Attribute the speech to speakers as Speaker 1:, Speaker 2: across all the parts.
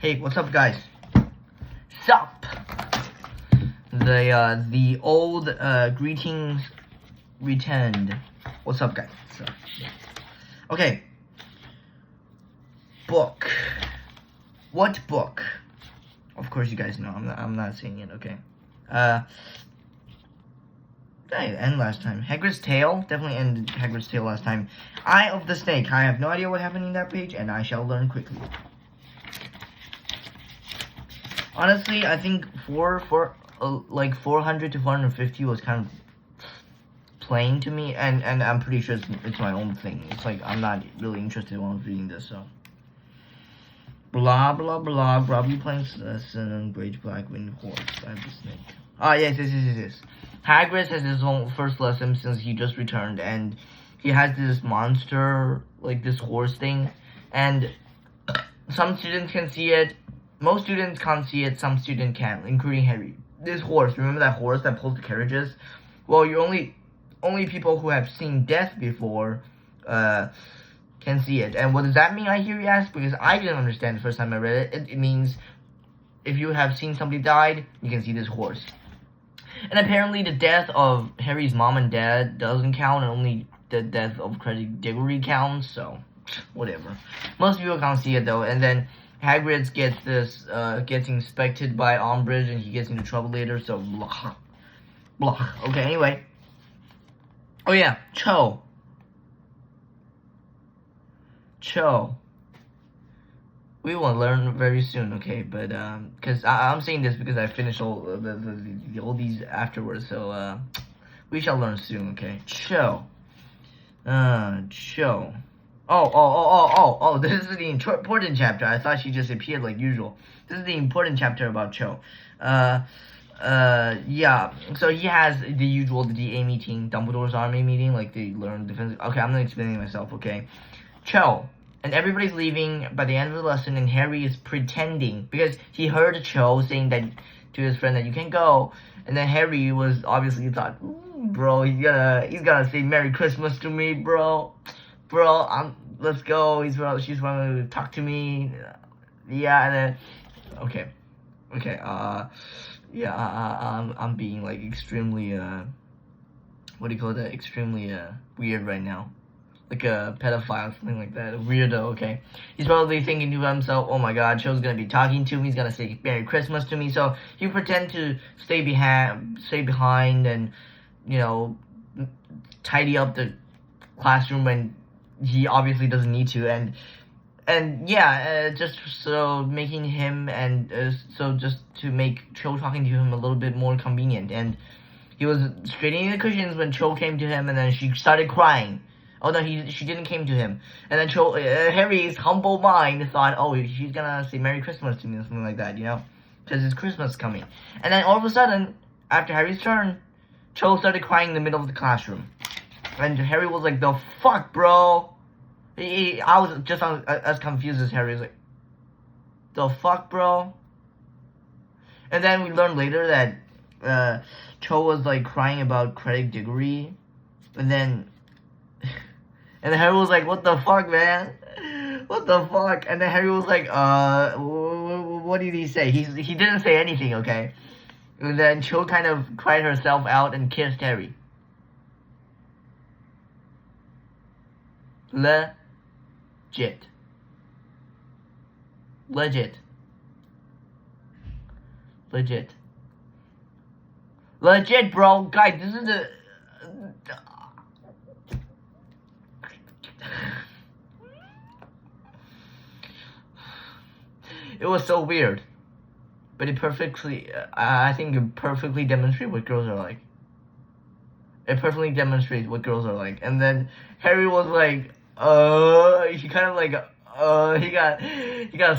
Speaker 1: Hey, what's up, guys? Sup? The old greetings returned. What's up, guys? So, yeah. Okay. Book. What book? Of course, you guys know. I'm not saying it. Okay. Did end last time? Hagrid's Tale? Definitely ended Hagrid's Tale last time. Eye of the Snake. I have no idea what happened in that page, and I shall learn quickly. Honestly, I think like 400 to 450 was kind of plain to me, and I'm pretty sure it's my own thing. It's like I'm not really interested while reading this, so. Blah blah blah. Robbie Plank's lesson on Great Black Winged Horse. Eye of the Snake. Ah, yes. Hagrid has his own first lesson since he just returned, and he has this monster, like this horse thing, and some students can see it. Most students can't see it, some students can, including Harry. This horse, remember that horse that pulls the carriages? Well, you only people who have seen death before can see it. And what does that mean, I hear you ask? Because I didn't understand the first time I read it. It means if you have seen somebody died, you can see this horse. And apparently the death of Harry's mom and dad doesn't count, and only the death of Cedric Diggory counts, so whatever. Most people can't see it though, and then Hagrid gets inspected by Umbridge, and he gets into trouble later, so blah. Okay, anyway. Oh yeah, Cho. We will learn very soon, okay? But because I'm saying this because I finished all all these afterwards, so we shall learn soon, okay? Cho. Oh, this is the important chapter. I thought she just appeared like usual. This is the important chapter about Cho. Yeah. So he has the usual DA meeting, Dumbledore's army meeting, like they learn defense. Okay, I'm not explaining myself, okay? Cho. And everybody's leaving by the end of the lesson, and Harry is pretending, because he heard Cho saying that to his friend that you can go, and then Harry was obviously thought, bro, he's gonna say Merry Christmas to me, bro, let's go. She's going to talk to me, yeah, and then, okay, yeah, I'm being like extremely what do you call that? Extremely weird right now. Like a pedophile, something like that. A weirdo, okay? He's probably thinking to himself, oh my god, Cho's gonna be talking to me, he's gonna say Merry Christmas to me, so he pretend to stay behind and, you know, tidy up the classroom when he obviously doesn't need to, and yeah, just so making him, and so just to make Cho talking to him a little bit more convenient, and he was straightening the cushions when Cho came to him, and then she started crying. Oh no, she didn't came to him. And then Harry's humble mind thought, oh, she's gonna say Merry Christmas to me or something like that, you know? Because it's Christmas coming. And then all of a sudden, after Harry's turn, Cho started crying in the middle of the classroom. And Harry was like, the fuck, bro? I was just as confused as Harry. He was like, the fuck, bro? And then we learned later that Cho was like crying about Cedric Diggory. And then Harry was like, what the fuck, man? What the fuck? And then Harry was like, what did he say? He didn't say anything, okay? And then Cho kind of cried herself out and kissed Harry. Legit, bro. Guys, this is the... It was so weird, but it perfectly, I think it perfectly demonstrates what girls are like. It perfectly demonstrates what girls are like. And then Harry was like, he kind of like, he got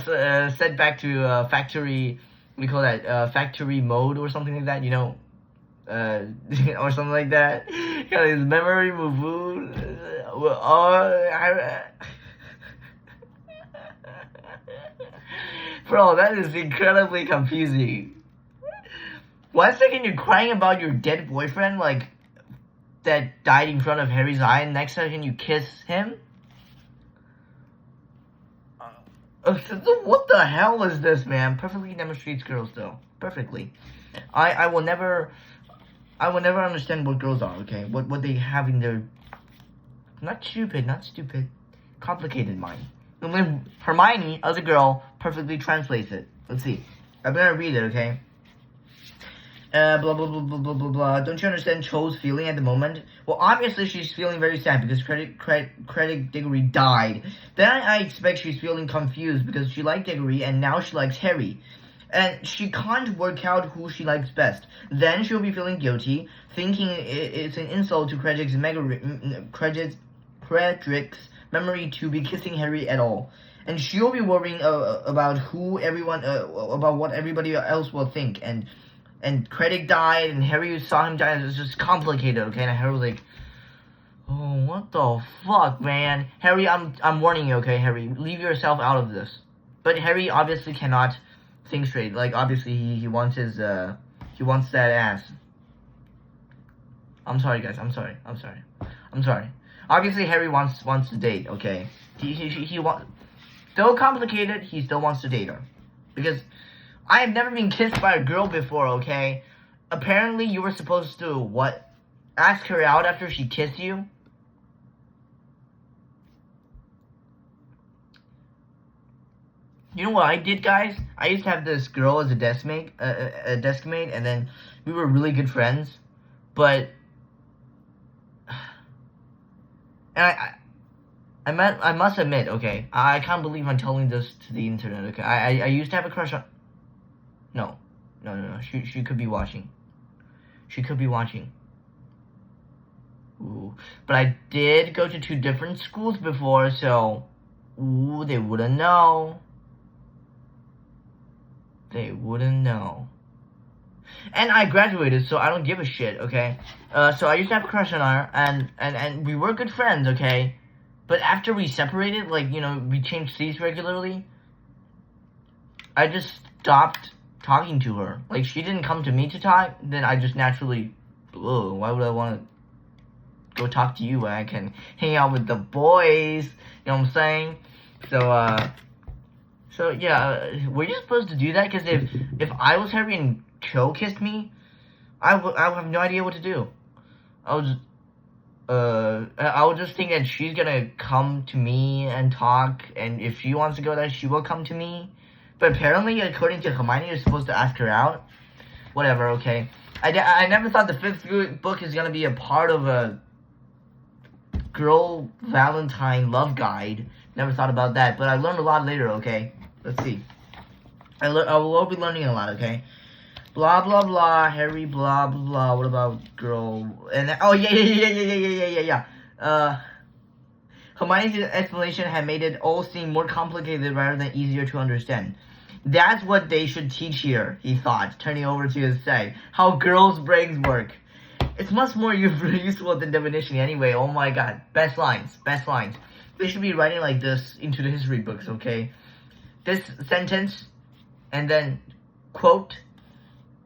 Speaker 1: sent back to factory, we call that factory mode or something like that, you know, or something like that. He got his memory removed. Bro, that is incredibly confusing. 1 second you're crying about your dead boyfriend, like, that died in front of Harry's eye, and next second you kiss him? So what the hell is this, man? Perfectly demonstrates girls, though. Perfectly. I will never understand what girls are, okay? What they have in their not stupid, complicated mind. And when Hermione, as a girl, perfectly translates it. Let's see. I'm gonna read it, okay? Blah blah blah blah blah blah blah. Don't you understand Cho's feeling at the moment? Well, obviously she's feeling very sad because Credit Diggory died. Then I expect she's feeling confused because she liked Diggory and now she likes Harry. And she can't work out who she likes best. Then she'll be feeling guilty, thinking it's an insult to Cedric's memory to be kissing Harry at all. And she'll be worrying about what everybody else will think. And Credit died, and Harry saw him die. It's just complicated, okay? And Harry was like, "Oh, what the fuck, man, Harry? I'm warning you, okay, Harry? Leave yourself out of this." But Harry obviously cannot think straight. Like, obviously he wants that ass. I'm sorry, guys. I'm sorry. Obviously, Harry wants to date. Okay, he wants. Though complicated, he still wants to date her, because I have never been kissed by a girl before, okay? Apparently, you were supposed to, what? Ask her out after she kissed you? You know what I did, guys? I used to have this girl as a desk mate, and then we were really good friends. But, and I must admit, okay, I can't believe I'm telling this to the internet, okay? I used to have a crush on... No. She could be watching. She could be watching. Ooh. But I did go to 2 different schools before, so... Ooh, they wouldn't know. They wouldn't know. And I graduated, so I don't give a shit, okay? So I used to have a crush on her, and we were good friends, okay? But after we separated, like, you know, we changed seats regularly, I just stopped talking to her. Like, she didn't come to me to talk, then I just naturally, why would I want to go talk to you when I can hang out with the boys? You know what I'm saying? So yeah, were you supposed to do that? Because if I was Harry and Cho kissed me, I would have no idea what to do. I would just think that she's gonna come to me and talk, and if she wants to go there, she will come to me. But apparently, according to Hermione, you're supposed to ask her out. Whatever, okay. I never thought the 5th book is gonna be a part of a girl Valentine love guide. Never thought about that, but I learned a lot later, okay? Let's see. I will all be learning a lot, okay? Blah, blah, blah, Harry, blah, blah, blah. What about girl? And, oh, yeah. Hermione's explanation had made it all seem more complicated rather than easier to understand. That's what they should teach here, he thought, turning over to his side. How girls' brains work. It's much more useful than definition anyway. Oh my god. Best lines. They should be writing like this into the history books, okay? This sentence, and then, quote.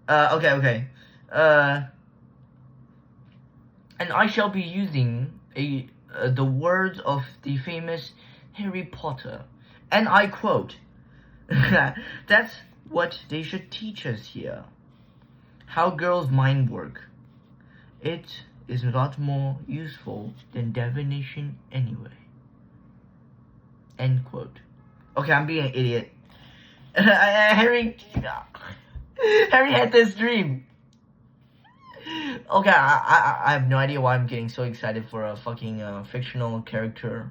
Speaker 1: Okay. And I shall be using the words of the famous Harry Potter. And I quote, that's what they should teach us here. How girls' mind work. It is a lot more useful than definition anyway. End quote. Okay, I'm being an idiot. Harry had this dream. Okay, I have no idea why I'm getting so excited for a fucking fictional character.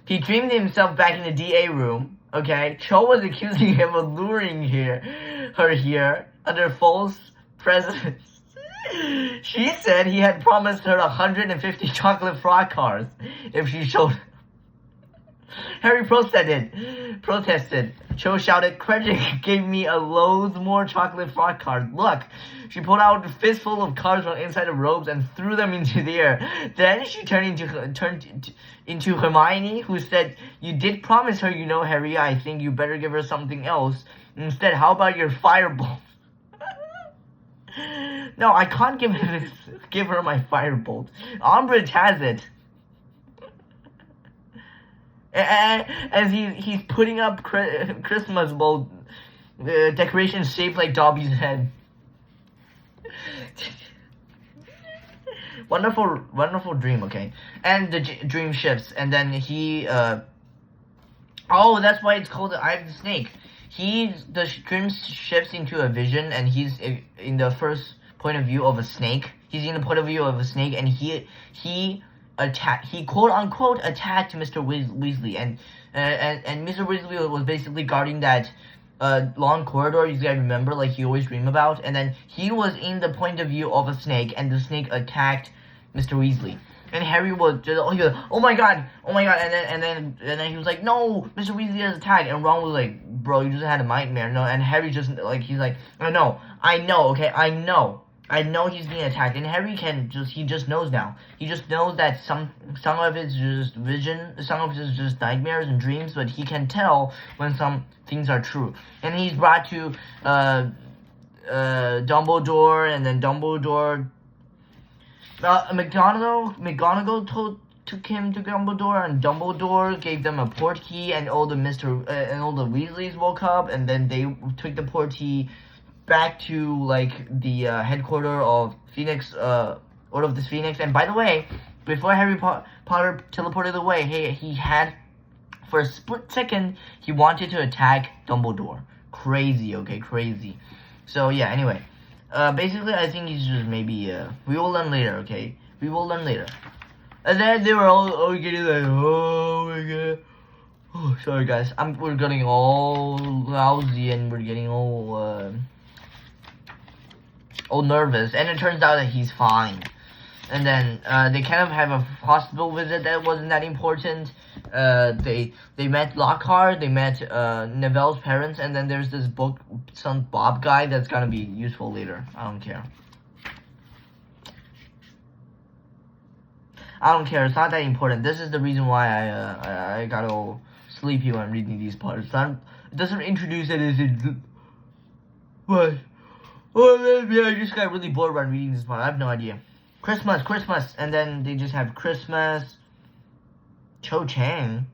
Speaker 1: He dreamed himself back in the DA room. Okay, Cho was accusing him of luring her here under false pretense. She said he had promised her 150 chocolate frog cars if she showed. Harry protested. Cho shouted, Cedric gave me a loads more chocolate frog cards. Look, she pulled out a fistful of cards from inside the robes and threw them into the air. Then she turned into Hermione, who said, you did promise her, you know, Harry. I think you better give her something else. Instead, how about your firebolt? No, I can't give her my firebolt. Umbridge has it. As he's putting up Christmas ball decorations shaped like Dobby's head. Wonderful dream. Okay, and the dream shifts, and then he oh, that's why it's called the Eye of the Snake. The dream shifts into a vision, and he's in the first point of view of a snake. He's in the point of view of a snake, and he quote unquote attacked Mr. Weasley, and Mr. Weasley was basically guarding that long corridor you guys remember, like you always dream about, and then he was in the point of view of a snake, and the snake attacked Mr. Weasley. And Harry was just, oh my god, and then he was like, no, Mr. Weasley is attacked, and Ron was like, bro, you just had a nightmare, no, and Harry just, like, he's like, I know, okay, I know he's being attacked, and Harry he just knows now. He just knows that some of it's just vision, some of it is just nightmares and dreams, but he can tell when some things are true. And he's brought to Dumbledore, and then Dumbledore, McGonagall took him to Dumbledore, and Dumbledore gave them a portkey, and all the Weasleys woke up, and then they took the portkey back to like the headquarters of Phoenix, Order of the Phoenix. And by the way, before Harry Potter teleported away, he had, for a split second, he wanted to attack Dumbledore. Crazy, okay, crazy. So yeah, anyway, basically I think he's just maybe we will learn later, okay? We will learn later. And then they were all getting like, oh my god. Oh, sorry guys, we're getting all lousy, and we're getting all nervous, and it turns out that he's fine. And then they kind of have a hospital visit that wasn't that important. They met Lockhart, they met Neville's parents, and then there's this some Bob guy that's gonna be useful later. I don't care. It's not that important. This is the reason why I got all sleepy when reading these parts. It doesn't introduce anything. What? Oh, maybe I just got really bored when reading this part. I have no idea. Christmas, and then they just have Christmas. Cho Chang.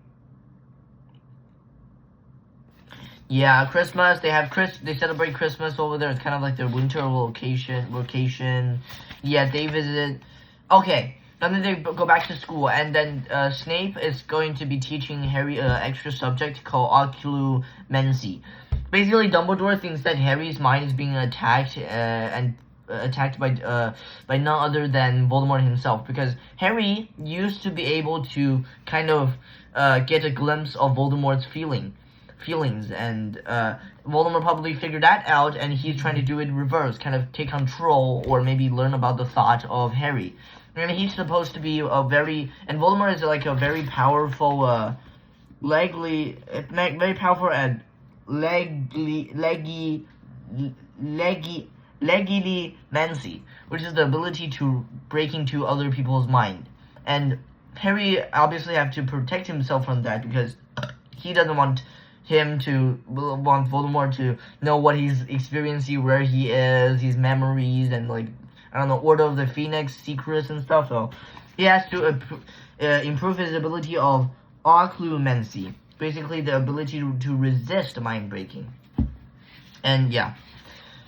Speaker 1: Yeah, Christmas. They celebrate Christmas over there. It's kind of like their winter vacation. Yeah, they visited. Okay, and then they go back to school, and then Snape is going to be teaching Harry an extra subject called occlumency. Basically, Dumbledore thinks that Harry's mind is being attacked, and attacked by none other than Voldemort himself, because Harry used to be able to kind of get a glimpse of Voldemort's feelings, and Voldemort probably figured that out, and he's trying to do it in reverse, kind of take control, or maybe learn about the thought of Harry. And he's supposed to be and Voldemort is like a very powerful, very powerful and legimancy, which is the ability to break into other people's mind. And Harry obviously have to protect himself from that, because he doesn't want Voldemort to know what he's experiencing, where he is, his memories, and like, I don't know, Order of the Phoenix secrets and stuff. So he has to improve his ability of occlumency, basically the ability to resist mind breaking. And yeah,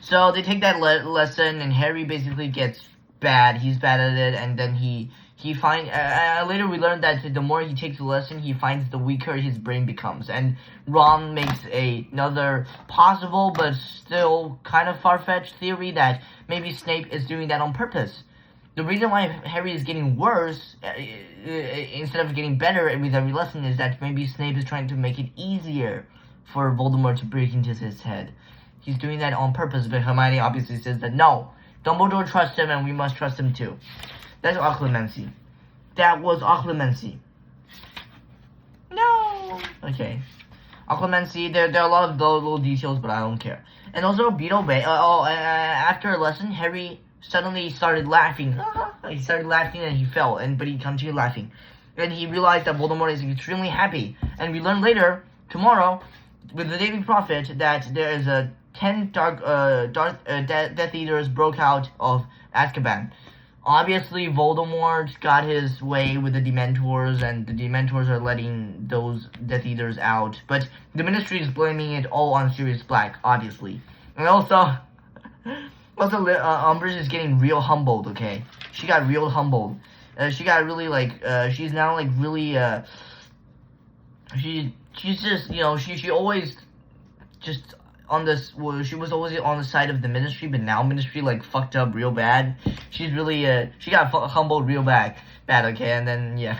Speaker 1: so they take that lesson, and Harry basically gets bad. He's bad at it, and then he finds. Later we learn that the more he takes the lesson, he finds the weaker his brain becomes. And Ron makes another possible but still kind of far-fetched theory that maybe Snape is doing that on purpose. The reason why Harry is getting worse instead of getting better with every lesson is that maybe Snape is trying to make it easier for Voldemort to break into his head. He's doing that on purpose, but Hermione obviously says that no, Dumbledore trusts him, and we must trust him too. That's occlumency. That was occlumency. No. Okay. Occlumency. There are a lot of little details, but I don't care. And also Beetle Bay. After a lesson, Harry suddenly started laughing. He started laughing, and he fell, but he continued laughing. And he realized that Voldemort is extremely happy. And we learn later, tomorrow, with the Daily Prophet, that there is a 10 Death Eaters broke out of Azkaban. Obviously, Voldemort got his way with the Dementors, and the Dementors are letting those Death Eaters out. But the Ministry is blaming it all on Sirius Black, obviously. And also, Umbridge is getting real humbled, okay? She got real humbled. She got really, like, she's now, like, really, she's just, you know, she always just on this, well, she was always on the side of the Ministry, but now Ministry, like, fucked up real bad. She's really, she got humbled real bad, okay? And then, yeah.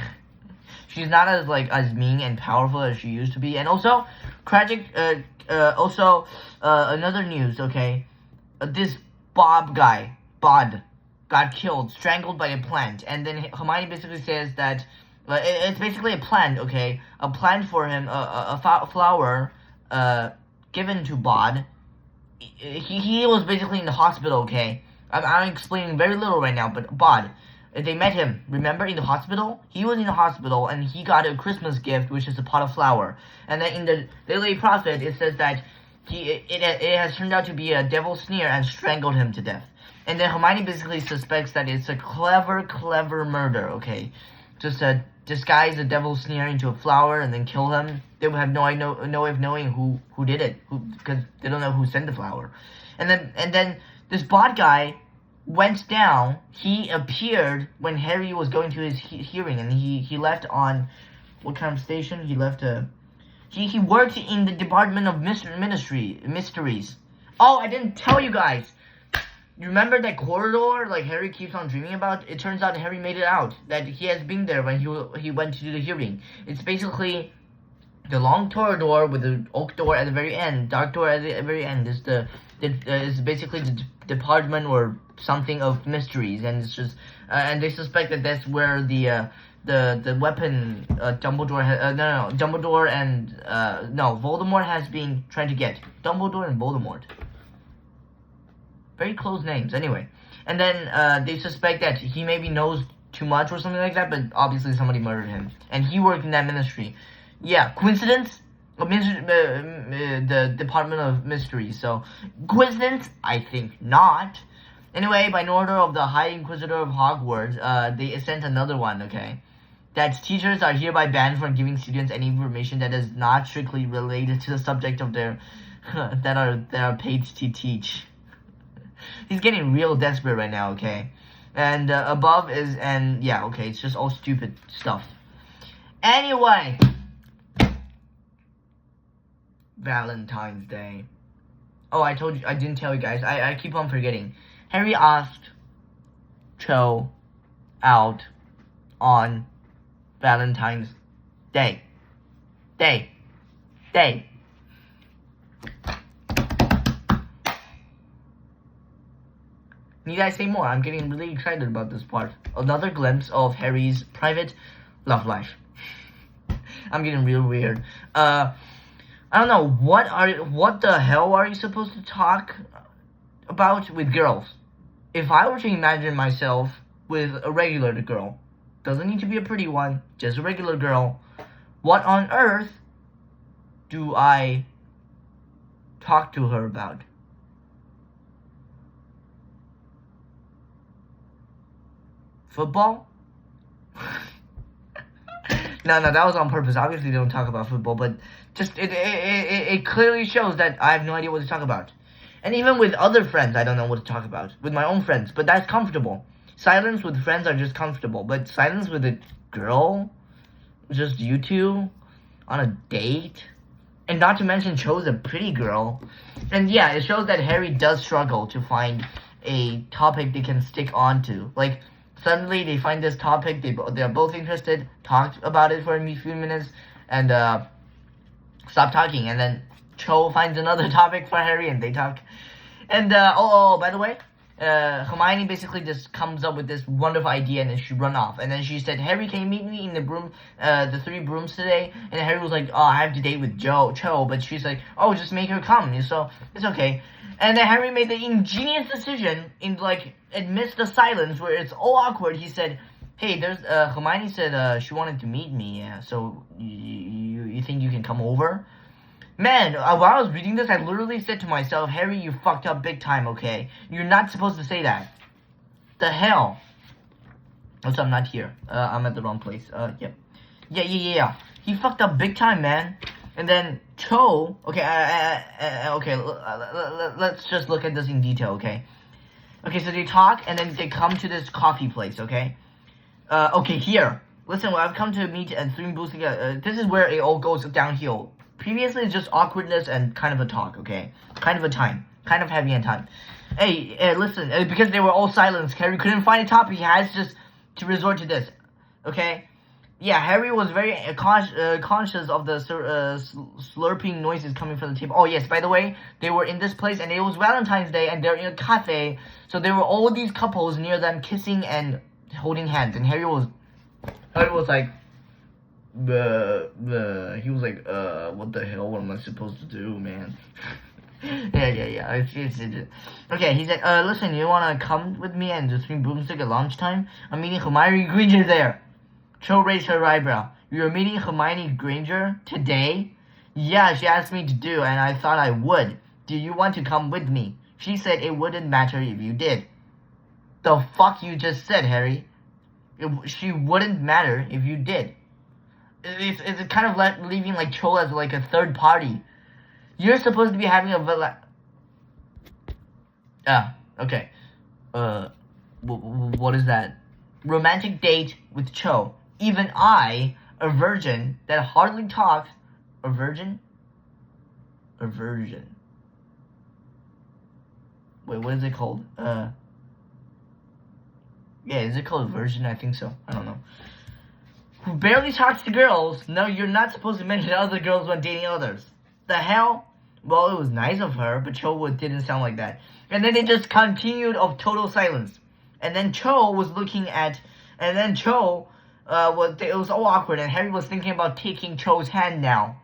Speaker 1: She's not as, like, as mean and powerful as she used to be. And also, tragic, another news, okay? This Bod got killed, strangled by a plant. And then Hermione basically says that, it's basically a plant, okay? A plant for him, a flower, given to Bod. He was basically in the hospital, okay? I'm explaining very little right now, but Bod, they met him, remember, in the hospital? He was in the hospital, and he got a Christmas gift, which is a pot of flower. And then in the Daily Prophet, it says that it has turned out to be a devil sneer and strangled him to death. And then Hermione basically suspects that it's a clever murder, okay? Just disguise a devil sneer into a flower and then kill him. They would have no way of knowing who did it, because they don't know who sent the flower. And then this Bod guy went down. He appeared when Harry was going to his hearing, and he left on what kind of station? He left he worked in the Department of Mysteries. Oh, I didn't tell you guys. You remember that corridor, like, Harry keeps on dreaming about? It turns out Harry made it out. That he has been there when he went to do the hearing. It's basically the long corridor with the oak door at the very end, dark door at the very end. Is basically the department or something of mysteries, and it's just and they suspect that that's where the weapon Dumbledore Dumbledore and Voldemort has been trying to get. Dumbledore and Voldemort. Very close names, anyway. And then they suspect that he maybe knows too much or something like that, but obviously somebody murdered him. And he worked in that ministry. Yeah, coincidence? The Department of Mysteries. So, coincidence? I think not. Anyway, by order of the High Inquisitor of Hogwarts, they sent another one, okay? That teachers are hereby banned from giving students any information that is not strictly related to the subject of their that are paid to teach. He's getting real desperate right now, okay? And above is, and yeah, okay, it's just all stupid stuff. Anyway, Valentine's Day. Oh, I didn't tell you guys. I keep on forgetting. Harry asked Cho out on Valentine's Day. Need I say more? I'm getting really excited about this part. Another glimpse of Harry's private love life. I'm getting real weird. I don't know, what the hell are you supposed to talk about with girls? If I were to imagine myself with a regular girl, doesn't need to be a pretty one, just a regular girl, what on earth do I talk to her about? Football? No, that was on purpose. Obviously, they don't talk about football, but just it clearly shows that I have no idea what to talk about. And even with other friends, I don't know what to talk about. With my own friends, but that's comfortable. Silence with friends are just comfortable, but silence with a girl, just you two, on a date, and not to mention Cho's a pretty girl. And yeah, it shows that Harry does struggle to find a topic they can stick onto. Like, suddenly they find this topic, they're both interested, talk about it for a few minutes, and stop talking, and then Cho finds another topic for Harry, and they talk. And by the way, Hermione basically just comes up with this wonderful idea, and then she run off. And then she said, "Harry, can you meet me in the 3 brooms today?" And Harry was like, "Oh, I have to date with Cho," but she's like, "Oh, just make her come." So it's okay. And then Harry made the ingenious decision in, like, amidst the silence where it's all awkward. He said, "Hey, there's Hermione said she wanted to meet me. Yeah, so you think you can come over?" Man, while I was reading this, I literally said to myself, "Harry, you fucked up big time, okay? You're not supposed to say that. The hell?" Also, I'm not here. I'm at the wrong place. Yep. Yeah. He fucked up big time, man. And then Cho. Okay. Okay. Let's just look at this in detail. Okay. Okay. So they talk, and then they come to this coffee place. Okay. Okay. Here. Listen. Well, I've come to meet and stream boosting. This is where it all goes downhill. Previously, it's just awkwardness and kind of a talk. Okay. Kind of a time. Kind of heavy in time. Hey, listen. Because they were all silenced, Harry couldn't find a topic. He has just to resort to this. Okay. Yeah, Harry was very conscious of the slurping noises coming from the table. Oh, yes, by the way, they were in this place, and it was Valentine's Day, and they're in a cafe, so there were all these couples near them kissing and holding hands, and Harry was like, he was like, what the hell, what am I supposed to do, man? yeah. It's okay, he said, listen, you wanna come with me and just swing broomstick at lunchtime? I'm meeting Hermione Granger there. Cho raised her eyebrow. You're meeting Hermione Granger today? Yeah, she asked me to do, and I thought I would. Do you want to come with me? She said it wouldn't matter if you did. The fuck you just said, Harry? She wouldn't matter if you did. It's kind of like leaving like Cho as like a third party. You're supposed to be having a okay. What is that? Romantic date with Cho. Even I, a virgin that hardly talks, a virgin. Wait, what is it called? Yeah, is it called a virgin? I think so. I don't know. Who barely talks to girls? No, you're not supposed to mention other girls when dating others. The hell? Well, it was nice of her, but Cho didn't sound like that. And then it just continued of total silence. And then Cho was looking at, and then Cho, it was all awkward, and Harry was thinking about taking Cho's hand now.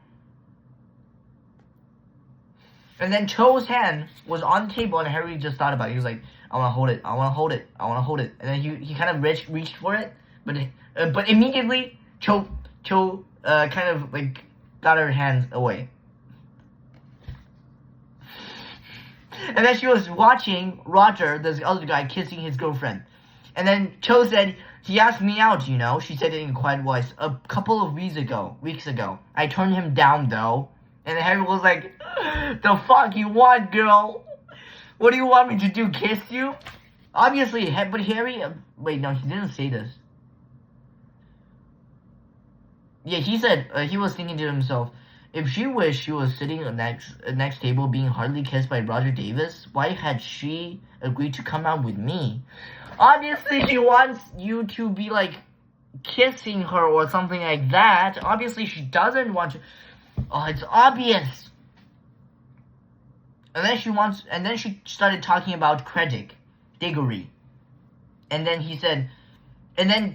Speaker 1: And then Cho's hand was on the table, and Harry just thought about it. He was like, I want to hold it. And then he kind of reached for it, but immediately Cho kind of like got her hands away. And then she was watching Roger, this other guy, kissing his girlfriend. And then Cho said, he asked me out, you know. She said it in a quiet voice. A couple of weeks ago. I turned him down, though. And Harry was like, the fuck you want, girl? What do you want me to do, kiss you? Obviously, but Harry... wait, no, he didn't say this. Yeah, he said, he was thinking to himself, if she wished she was sitting at next table being hardly kissed by Roger Davis, why had she agreed to come out with me? Obviously, she wants you to be, like, kissing her or something like that. Obviously, she doesn't want to... Oh, it's obvious. And then she started talking about Credit Diggory. And then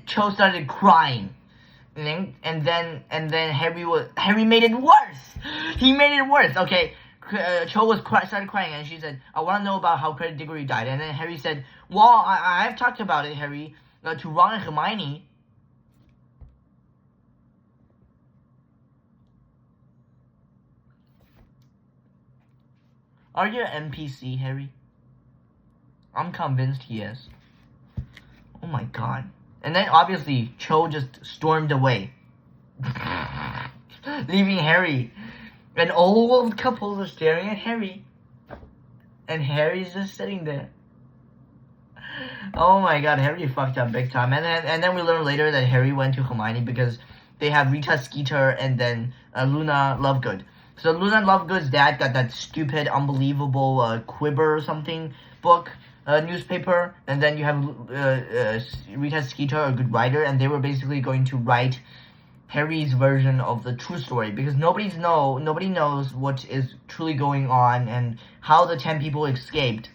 Speaker 1: Cho started crying. And then Harry made it worse. He made it worse. Okay, Cho started crying, and she said, I want to know about how Credit Diggory died. And then Harry said, well, I've talked about it, Harry, to Ron and Hermione. Are you an NPC, Harry? I'm convinced he is. Oh my god. And then, obviously, Cho just stormed away. Leaving Harry. And all of the couples are staring at Harry. And Harry's just sitting there. Oh my god, Harry fucked up big time. And then we learn later that Harry went to Hermione because they have Rita Skeeter and then Luna Lovegood. So Luna Lovegood's dad got that stupid, unbelievable Quiver or something book. Newspaper, and then you have Rita Skeeter, a good writer, and they were basically going to write Harry's version of the true story because nobody knows what is truly going on and how the 10 people escaped.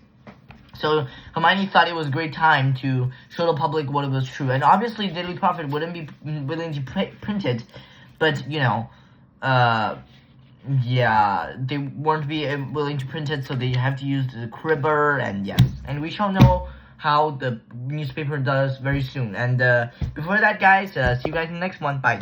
Speaker 1: So Hermione thought it was a great time to show the public what was true, and obviously Daily Prophet wouldn't be willing to print it, but you know, yeah, they weren't willing to print it, so they have to use the Cribber, and yes. And we shall know how the newspaper does very soon. And before that, guys, see you guys in the next one. Bye.